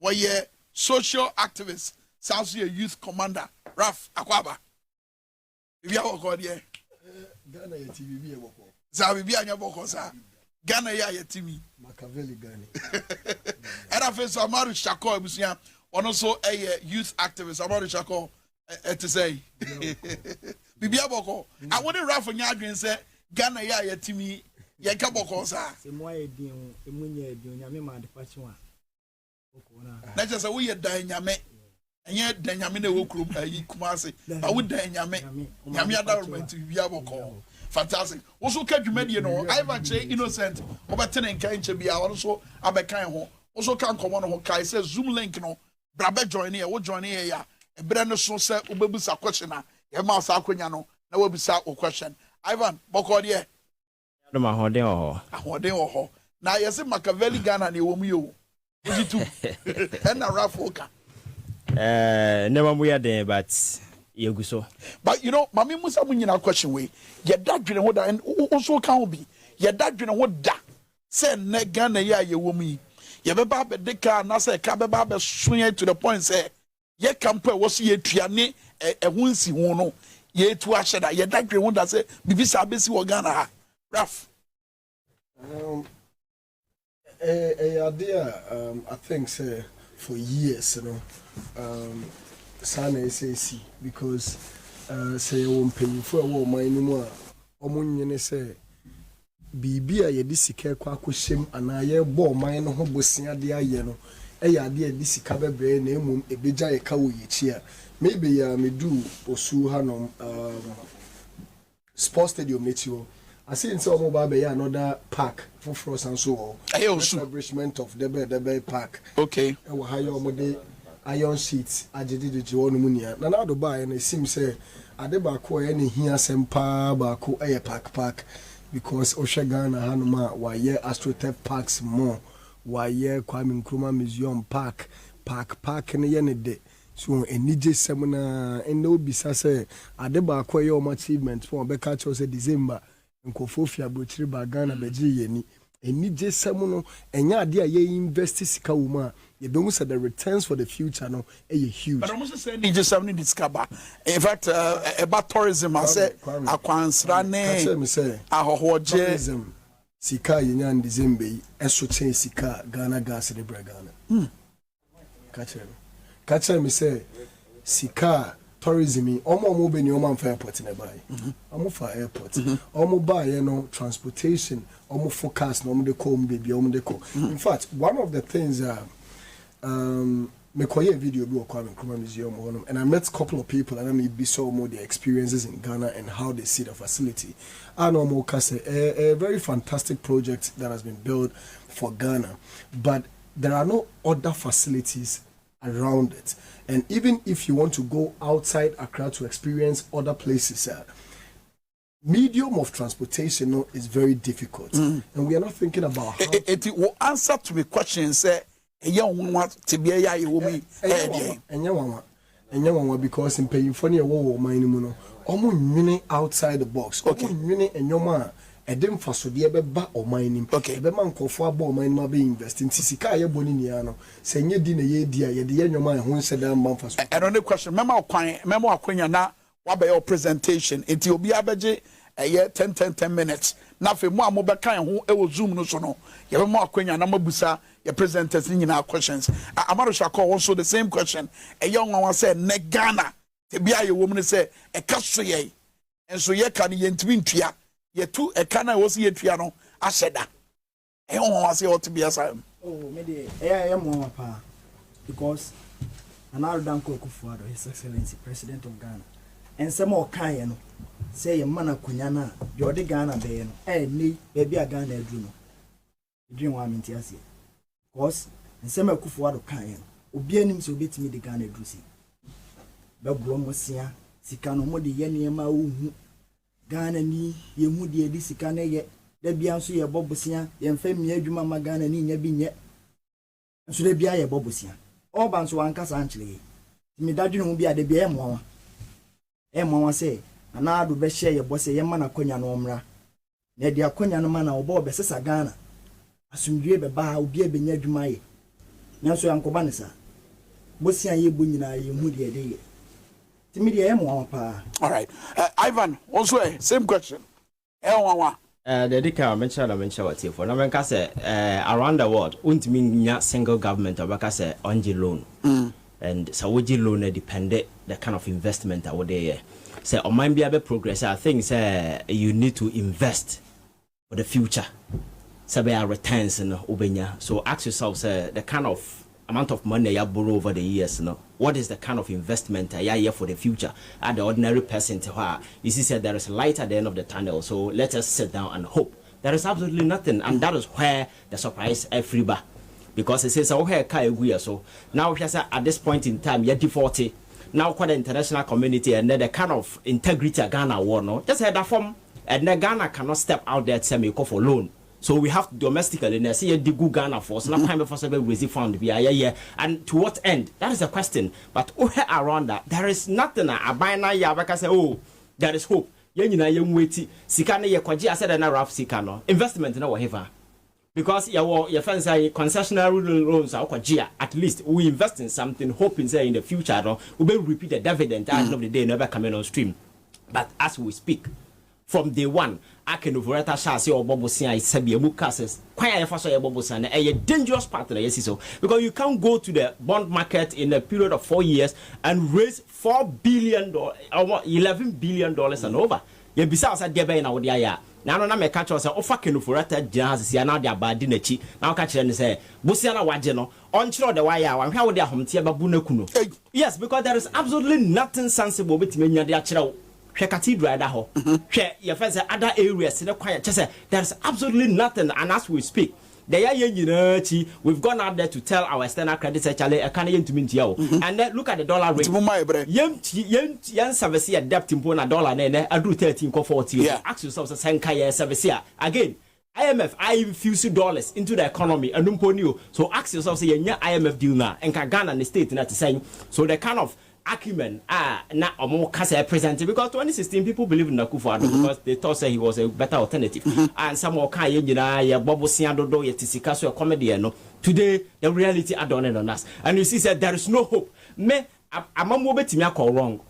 wɔyɛ social activist sounds a youth commander Raf Akwaba bibi awɔkɔ deɛ Ghana yɛ TV bi ɛwɔkɔ saa bibi anya bɔkɔ saa Ghana yɛ TV Machiavelli Ghana ɛna afei so Amadu Shako abusua ɔno so ɛyɛ youth activist Amadu Shako ɛte sɛ bibi abɔkɔ awɔde Raf nya adwen sɛ Ghana yɛ TV yɛ ka bɔkɔ saa sɛ mo ayɛ din emu nyɛ din nyame ma de pa chiwa na kyerɛ sɛ woyɛ dan nyame ɛnyɛ dan nyame na ɛwɔ kurom ayi Kumase na wo dan nyame nyame adawromenti bibi abɔkɔ fantastic also ka dwumadie no Ivan Che Innocent obɛtene nkan nkyɛ bia ɔno so abɛkan ho also kan kɔmɔ no ho kai sɛ Zoom link no brabe join here wo join here ya ɛbrɛ no so sɛ wobɛbusa question a yɛma sa akonya no na wabisa o question Ivan bɔkɔ deɛ no ma hoden wɔ hɔ na yɛse Machiavelli Ghana ne ɛwɔ mu yo ojitu ɛna Rafoka never we are there but you so but you know mami musa munyina question we ye dadwene ho da and also can be ye dadwene ho da say ne Ghana ya ye wo mu yi ye beba be de ka na say ka beba be soye to the point say ye campo wo so ye tuane ehun si ho no ye tu ahye da ye dadwene ho da say bibi sa be si wo Ghana ha Raf I think say for years, you know, Sana say because say you won't pay for a woman anymore. Omun say Bibi a yedisike kwa kushim and I bo mine no bosia dia yeno. Eya dia disika be na emum ebeja ye ka wo yichia. Maybe ya me do osu hanom sports stadium netio. I see in some mobile be another park for frost and so establishment of Debe Park. Okay. E wo hayo mode iron sheets agede de je wonu munia. Na na do buy na sim say ade ba ko e ne hia sempa ba ko e park because Osha Ghana hanuma wa ye AstroTurf parks more wa ye Kwame Nkrumah Museum park ne ye ne de so enije semina en no bisa say ade ba ko ye o achievement for be catch us December nkofofia brochiri ba Ghana beji yeni enije semu no enya ade a ye invest sika wo ma ye be say the returns for the future no huge but almost say enije semu ni discover in fact about tourism I say akwansra ne ahohoje tourism sika yenya in December eso chen sika Ghana gas de Ghana catch me say sika tourism omo be ni omo fa airport na buy omo fa airport omo buy no transportation omo focus no omo de come baby omo de ko in fact one of the things me koye video bi Kwame Nkrumah Museum and I met a couple of people and I mean be so more their experiences in Ghana and how they see the facility and omo kase a very fantastic project that has been built for Ghana but there are no other facilities around it. And even if you want to go outside Accra to experience other places, medium of transportation is very difficult. And we are not thinking about how it will answer to the question say a young one to be a woman because in paying for near war mine almost outside the box. Okay, and your man. Edem faso de beba o mining okay be man kofo abo mine ma be investing sika ye boni nia no se nye di na ye di a ye de ye nwoma ho nse da man faso and on the question memo akwanya na wa be your presentation enti obi abeje 10 minutes na fe mo amobe kan ho e wo Zoom no so no ye be mo akwanya na mabusa your presenters nyina questions Amaro Shako also the same question e young one say ne Ghana te bia ye wo mu say e kaso ye enso ye kan ye ntimi ntua ye tu e kana wo si etua no ahyeda e ho ho ase what be asam me dey mo pa because Another Danko Kufuado, His Excellency President of Ghana and some more kind no say ye mana kunyana Jordi Ghana be no ni baby a Ghana dream dream wa minti ase cause and some Kufuado kind obi anim so betimi de Ghana drusi be bro mo sia sika no mo de ye niema ohu Ghana ni ye hu de di sika na ye da bia nso ye bobosia ye mfa mi adwuma ma Ghana ni nya bi nye nso da bia ye bobosia oba nso wankasa ankyele mi dadwene ho bia da bia e mowa se anado be hye ye bose ye ma na konya no omra na de akonya no ma na oba obesesa Ghana asumdwe be ba obi e benya adwuma ye nanso yankoba ne sa bosia ye bu nyina ye hu de de timi de e mo pa. All right, Ivan, also same question. The dika mention what here for. Now, when say around the world, won't mean single government or like say onji loan, and so would loan depend the kind of investment that would there. Say on mind be able progress. I think say you need to invest for the future. Say returns in Ubenya. So ask yourself, say the kind of amount of money you borrow over the years, what is the kind of investment you here for the future? At the ordinary person to her, you see, said there is light at the end of the tunnel. So let us sit down and hope. There is absolutely nothing, and that is where the surprise everybody, because it says, "Oh, here Kyei so now we say at this point in time, you're defaulted. Now, quite the international community and then the kind of integrity Ghana war, no, just had that form, and then Ghana cannot step out there and say me call for loan." So we have domestically, and I see a Digu Ghana force, not time before several raise fund, and to what end? That is the question. But around that, there is nothing. I buy now, I say, oh, there is hope. Young waiting, Sikana, Yakoji, I said, and Raf Sikano, investment in our whatever. Because your friends say concessionary loans are at least we invest in something, hoping say in the future, we will repeat the dividend at the end of the day, never coming on stream. But as we speak, from day one, I can overrata chassis or bobosia is Sabia Mucases. Quite a bobosan, a dangerous partner, yes, so because you can't go to the bond market in a period of 4 years and raise $4 billion or $11 billion and over. You besides a deba in our dia. Now, I may catch us offer can overrata jazz, now they are bad in a chi. Now catch and say, Busiana Wajeno, on the wire, and how they are home tia babunakuno. Yes, because there is absolutely nothing sensible with me near the actual. Cathedral that ho. Your friends other areas in the quiet. Just say there's absolutely nothing, and as we speak, we've gone out there to tell our external creditors, Charlie, I can't to meet you. And then look at the dollar rate. Yen service here debt in $1 and I do 13.40. Ask yourself, Kyei service here again. IMF, I infuse dollars into the economy and new. So ask yourself, say, yeah, IMF deal now, and Ghana and the state in that saying. So the kind of acumen na omo kasa presented because 2016 people believe in Akufo-Addo because they thought say he was a better alternative and some more kan yina ya bobo siadodo ya tisika so comedy no today the reality adorned on us and you see said there is no hope me amamo betimi akọ wrong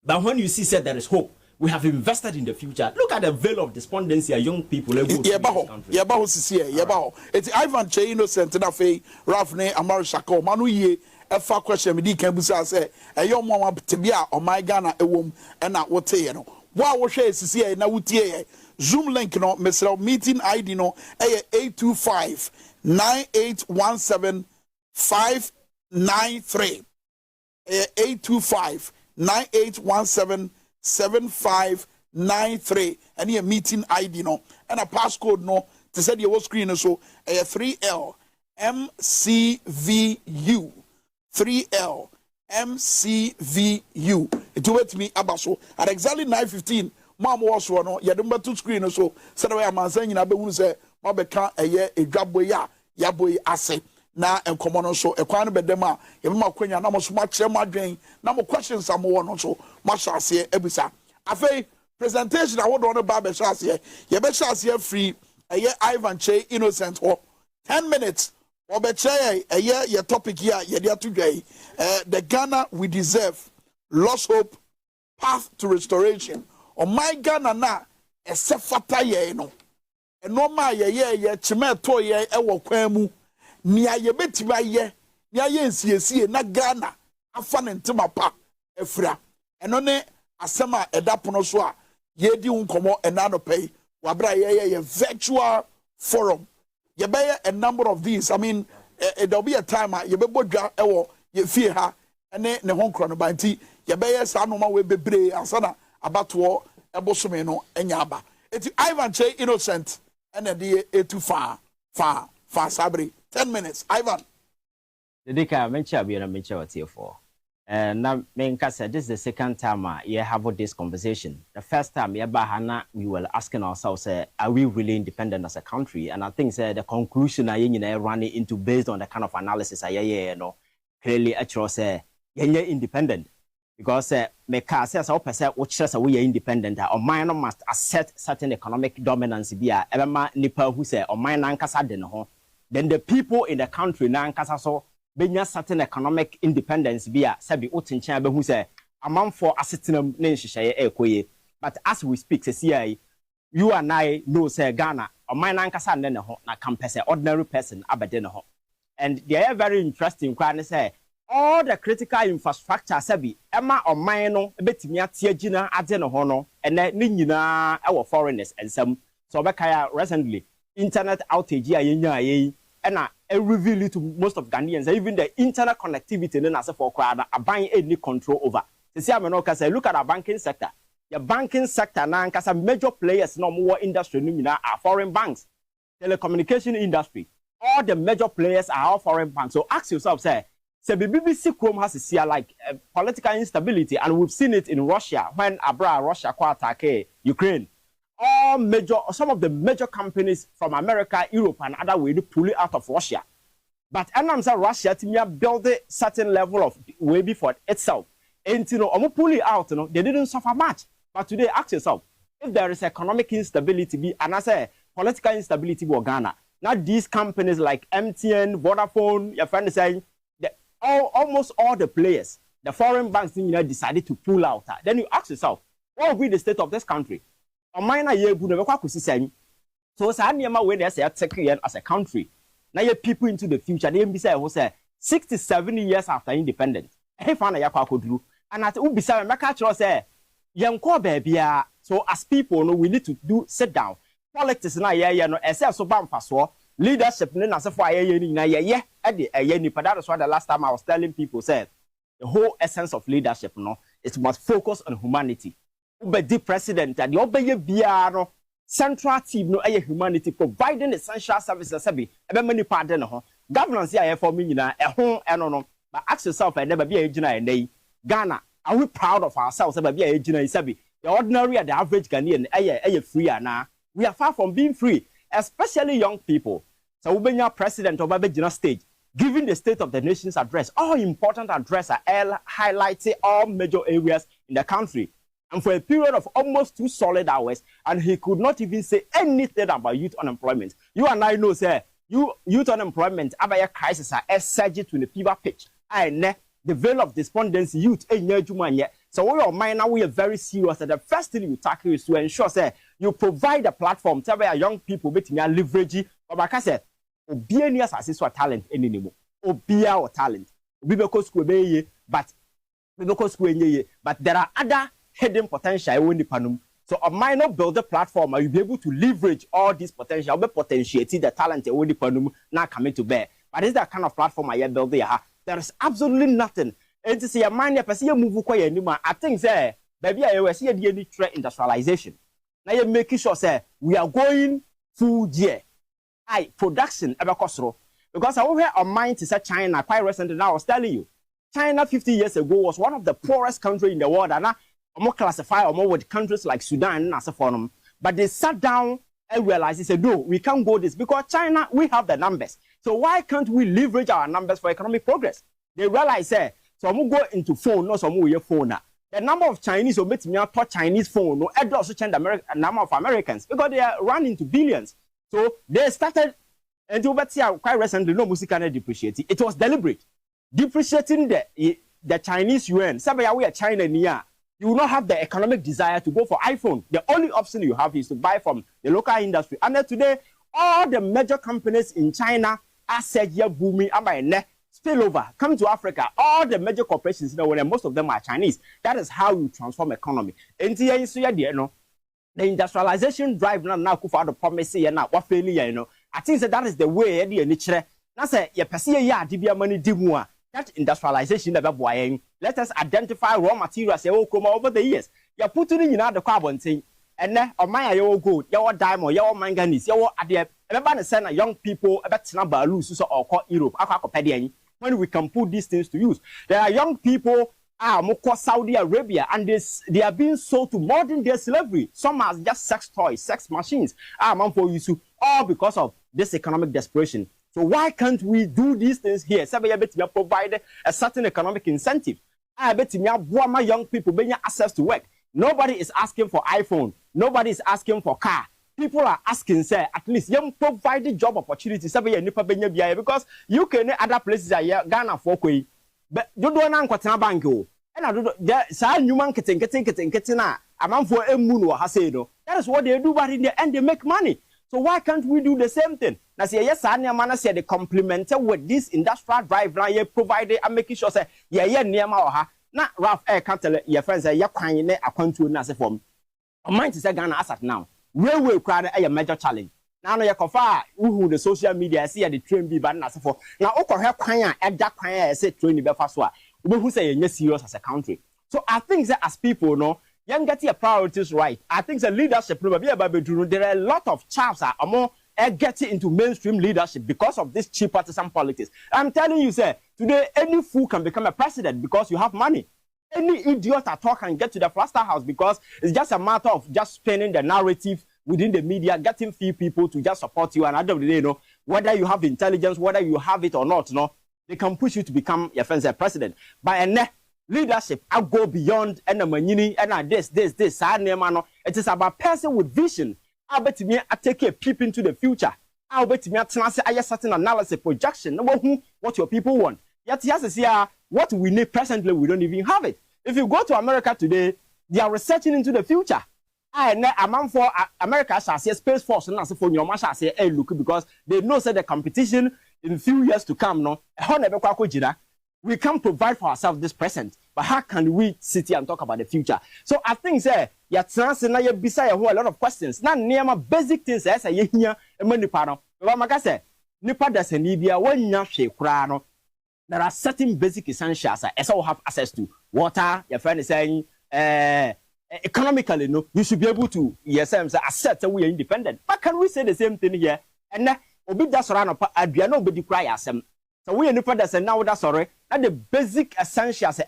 but when you see said there is hope we have invested in the future. Look at the veil of despondency young people. It's Ivan Che innocent na fe Rafne Amar Shako manu ye efa question me di kan busa say eyo mo tebia o my Ghana ewom e na wote ye no wa wo hwe sisi ye na wutie ye Zoom link no mesra meeting ID no 825 9817 593 825 9817 7593 and your meeting ID no and a passcode no to say your screen so a 3L MCVU 3L MCVU it wait me abaso at exactly 9:15 mom was one no ya dumba to screen so said way man say nyina be hu say mabeka eye edwabo ya yaboy ase na enkomo no so ekwan no bedem a ye ma kwanya na mo so ma kire ma dwen na mo questions am wo no so ma hyase ebisa afei presentation a wo do no ba be hyase ye be hyase free eye Ivan Che innocent ho 10 minutes or be che eye ye topic here ye dia to dwai the Ghana we deserve lost hope path to restoration o my Ghana na esefata ye no eno ma ye chime to ye e wo kwan mu nia ye betima ye nia ye nsiesie na Ghana afa ne ntema pa efra eno ne asema edapono so a ye di nkomo enano pay wabra ye virtual forum ye be a number of these I mean there'll be a time ye be bodwa ewo ye fie ha ene ne honkro no banti ye be sa no ma we bebre ansana abato ebosome no enya aba eti Ivan Che innocent ene de etu fa sabri 10 minutes Ivan the dika mencha bi na mencha what here for now this is the second time you have this conversation. The first time we were asking ourselves are we really independent as a country, and I think the conclusion I running into based on the kind of analysis clearly actually say independent because me says we are independent or minor must accept certain economic dominance be nipa who say or minor then the people in the country na so benya certain economic independence be a sabi otinchan be hu say amanfo asetenam na nhihye ekoye. But as we speak say you and I know say Ghana or mine ankasa ne ho na campus ordinary person abede ne ho. And they are very interesting kwani say all the critical infrastructure sabi ema or mine no betimi atie gina ade ne ho no ene ne nyina e foreigners and some so obekaya recently internet outage a yenya and I reveal it to most of Ghanaians, even the internet connectivity and as for crowd are buying any control over. See, I'm not say look at our banking sector. The banking sector now because major players no more industry are foreign banks, telecommunication industry. All the major players are all foreign banks. So ask yourself, say the BBC Chrome has a see like political instability, and we've seen it in Russia when Russia attack Ukraine. All major, some of the major companies from America, Europe, and other way to pull it out of Russia. But I'm saying Russia to build a certain level of way before itself. And you know, pull it out, you know, they didn't suffer much. But today, ask yourself, if there is economic instability, and I say political instability in Ghana, not these companies like MTN, Vodafone, your friend is saying, almost all the players, the foreign banks, decided to pull out. Then you ask yourself, what will be the state of this country? Omina ye bu na kwakusi sen so sa niema we na say take as a country na ye people into the future they be say 67 years after independence e fa na yakwa koduru and at ubisa me ka kiro say yenko baabia so as people no we need to do sit down politics na ye no e say so ba mfaso leadership na se for ye ni na ye e de nipa. That is why the last time I was telling people said the whole essence of leadership no it must focus on humanity. The president and the obey biano central team no humanity providing essential services sabi ebe many pardon no governance here for me na ho eno no but ask yourself and never be a gina and Ghana are we proud of ourselves about be a gina sabi the ordinary and the average Ghanaian free na we are far from being free, especially young people. So we be president of a gina stage giving the state of the nation's address, all important address are highlighting all major areas in the country. And for a period of almost 2 solid hours, and he could not even say anything about youth unemployment. You and I know, sir, youth unemployment, about a crisis, are surging to the fever pitch. And the veil of despondency, youth, so we are mind now, we are very serious. And the first thing you tackle is to ensure, sir, you provide a platform to where young people making a leverage. But like I said, Obianias access to talent anymore. Obia or talent. But there are other hidden potential in the panum. So a minor build a platform, you'll be able to leverage all this potential, be potentiating the talent in the panum now coming to bear. But is that kind of platform I build there? There is absolutely nothing. And to see a mind, you move anymore. I think, say, baby, I will see any trade industrialization. Now you're making sure, say, we are going full year. Production ever costro. Because I over a mind to say China quite recently. Now I was telling you, China 50 years ago was one of the poorest countries in the world, and now more classify or more with countries like Sudan as a forum. But they sat down and realized, they said, no, we can't go this because China, we have the numbers. So why can't we leverage our numbers for economic progress? They realize, so I'm go into phone, no, some more phone now. The number of Chinese who met me touch Chinese phone, no, it also change the number of Americans because they are running to billions. So they started, and you bet quite recently, no music can depreciate. It was deliberate. Depreciating the Chinese yuan. Sabaya we are China near. You will not have the economic desire to go for iPhone. The only option you have is to buy from the local industry. And then today, all the major companies in China are said here booming and spillover. Come to Africa. All the major corporations, most of them are Chinese. That is how you transform economy. The industrialization drive now for the promise now what failure, I think that is the way now say you perceive dibia money dimua. That industrialization never boying. Let us identify raw materials over the years. You're putting in the carbon thing, and then on my gold, your diamond, your manganese, your idea. Everybody send young people about number lose or call Europe, when we can put these things to use. There are young people Saudi Arabia, and they are being sold to modern day slavery. Some are just sex toys, sex machines. All because of this economic desperation. So why can't we do these things here? Provide a certain economic incentive. I bet my young people access to work. Nobody is asking for iPhone. Nobody is asking for car. people are asking, say, at least you provide the job opportunities because you can other places are Ghana for kwe. But you don't know what bank and I do say human getting a man for a moon or hasedo. That is what they do, but in the end they make money. So why can't we do the same thing? Now say yes, Anya said they complemented with this industrial drive now you provided and making sure say near my na Ralph can't tell your friends that you're crying a contour nasa form. A mind is a Ghana asset now. Railway crowd a major challenge. Now you confirm who the social media see at the train be bad nasa for. Now Oko help crying at that crying say train be fast one. Who say you're serious as a country. So I think that as people know, you get your priorities right. I think the leadership probably there are a lot of chaps that are more getting into mainstream leadership because of this cheap partisan politics. I'm telling you, sir, today any fool can become a president because you have money. Any idiot at all can get to the Flaster House because it's just a matter of just spinning the narrative within the media, getting few people to just support you. And at the end of the day, whether you have intelligence, whether you have it or not, they can push you to become your friend's president. But leadership, I go beyond and this. It is about person with vision. I bet me I take a peep into the future. I bet me I certain analysis projection what your people want. Yet yes, what we need presently, we don't even have it. If you go to America today, they are researching into the future. And a man for America shall say Space Force and for your man shall say, hey, look, because they know that the competition in a few years to come, we can provide for ourselves this present, but how can we sit here and talk about the future? So I think you're transferring now beside a lot of questions. Now near my basic things as I hear a money panel. But my say, Nipa does an Libya when you krano. There are certain basic essentials as I have access to water. Your friend is saying, economically, you should be able to accept that we are independent. But can we say the same thing here? And obi that's around Adriano be cry as so we are that's now that's sorry. That the basic essentials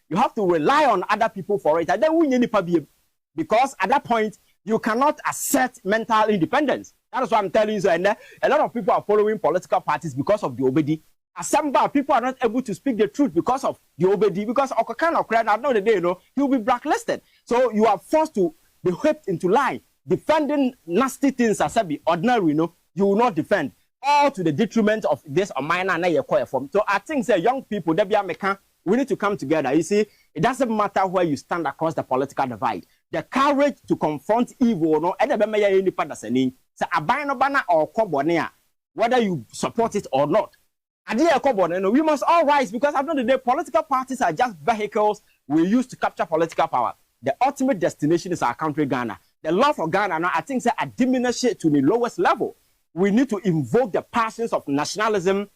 you have to rely on other people for it. And then we need to because at that point you cannot assert mental independence. That is what I'm telling you. So, and a lot of people are following political parties because of the obedi. Some people are not able to speak the truth because of the obedi. Because of kind of crowd, at the end of the day, he will be blacklisted. So you are forced to be whipped into line, defending nasty things as be ordinary. You will not defend. All to the detriment of this or minor and your core form. So I think young people, we need to come together. You see, it doesn't matter where you stand across the political divide. The courage to confront evil, whether you support it or not. We must all rise because at the end of the day, political parties are just vehicles we use to capture political power. The ultimate destination is our country, Ghana. The love for Ghana, now, I think, are diminished to the lowest level. We need to invoke the passions of nationalism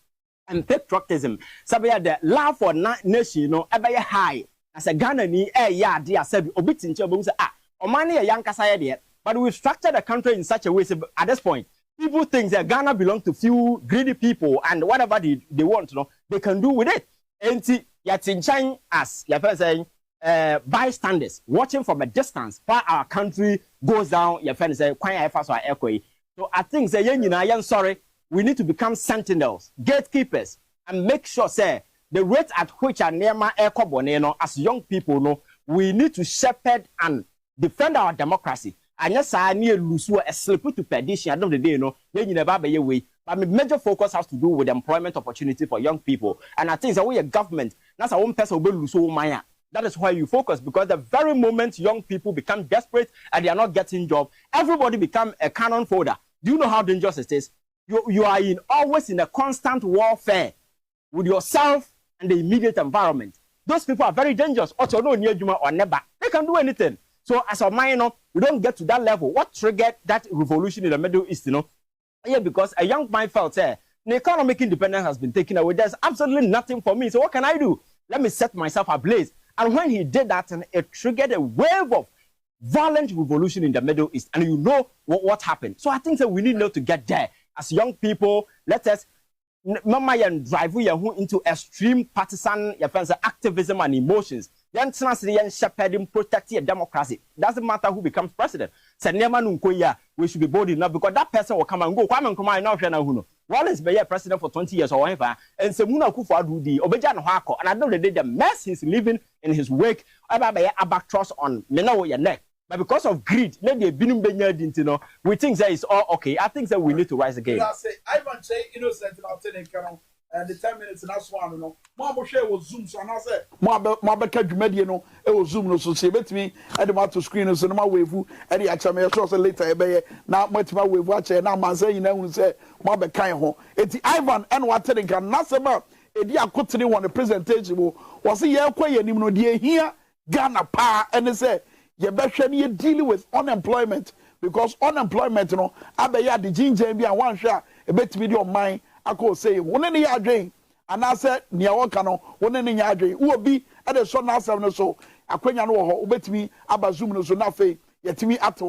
and patriotism. So the love for nation, high. As a Ghana said, but we've structured the country in such a way. So at this point, people think that Ghana belongs to few greedy people and whatever they want, they can do with it. And yet in China, as you're saying, bystanders watching from a distance while our country goes down. Your friend say, so I think sorry, we need to become sentinels, gatekeepers, and make sure say the rate at which our Nema as young people we need to shepherd and defend our democracy. And yes, I need a slip to perdition. I don't know but my major focus has to do with employment opportunity for young people. And I think that we a government, that's our own person will lose Maya. That is why you focus, because the very moment young people become desperate and they are not getting job, everybody become a cannon fodder. Do you know how dangerous it is? You are always in a constant warfare with yourself and the immediate environment. Those people are very dangerous. Also, no near Juma or never. They can do anything. So as a minor, we don't get to that level. What triggered that revolution in the Middle East, Yeah, because a young man felt, the economic independence has been taken away. There's absolutely nothing for me. So what can I do? Let me set myself ablaze. And when he did that, it triggered a wave of violent revolution in the Middle East. And you know what happened. So I think that we need to get there. As young people, let us drive into extreme partisan activism and emotions. Then shepherding, protecting democracy. Doesn't matter who becomes president. We should be bold enough because that person will come and go. Wallace be president for 20 years or whatever, and Semuna Kufuor the Obejan Hako, and I know the mess he's living in his wake, about a back trust on Menawo your neck. But because of greed, let the binum benya dintino, we think that is all okay. I think that we need to rise again. I say, Ivan say innocent and I'll tell you, and the 10 minutes and that's one, no. Mama share was Zoom, so I said, Mama catch mediano, it was Zoom, so say, bet me, at the matter screen, so my wave, and the actual shows later, now much my wave watcher, now man say, you know, say, Mama kind home. It's Ivan and what telling can not about a dear country one the presentation was a year quay and no dear here, Ghana pa, and they say, you better dealing with unemployment because unemployment, you know, Abaya the ginger be a one shot, a bit video mine. I could say, one in the yard drain, and I said, near Wakano, one in the yard drain, who will be at the son of so. I couldn't know who bet me, Abazum, so nothing, yet me at